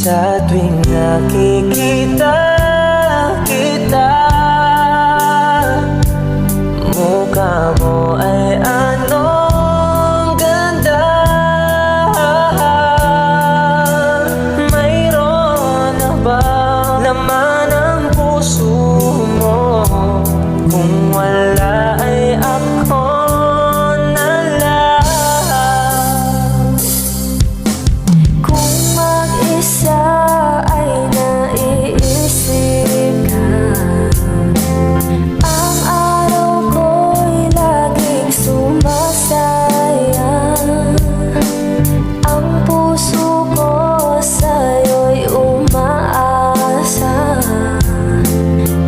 Sa tuwing nakikita kita, mukha mo ay anong ganda. Mayroon na ba laman ang puso mo? Kung wala ay ako na lang. Kung mag-isa ay naiisip ka, ang araw ko'y laging sumasayang. Ang puso ko sa'yo'y umaasa.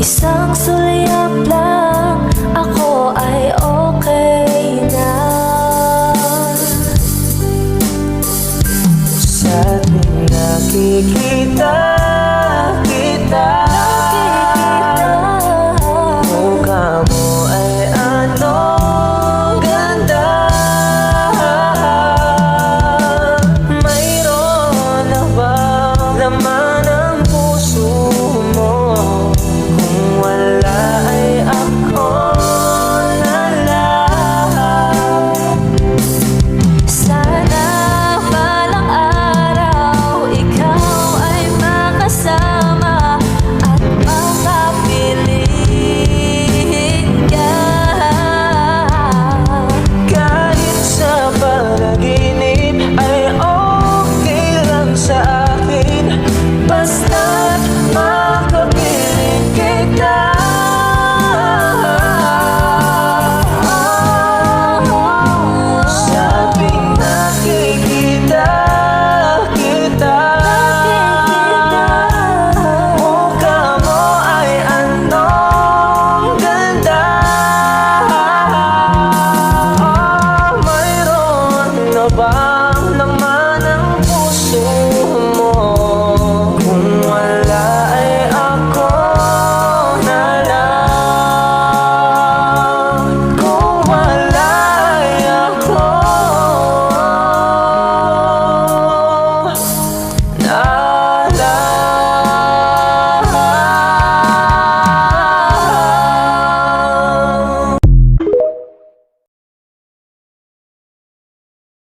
Isang sulyap lang, ako ay okay na. Sa tuwing nakikita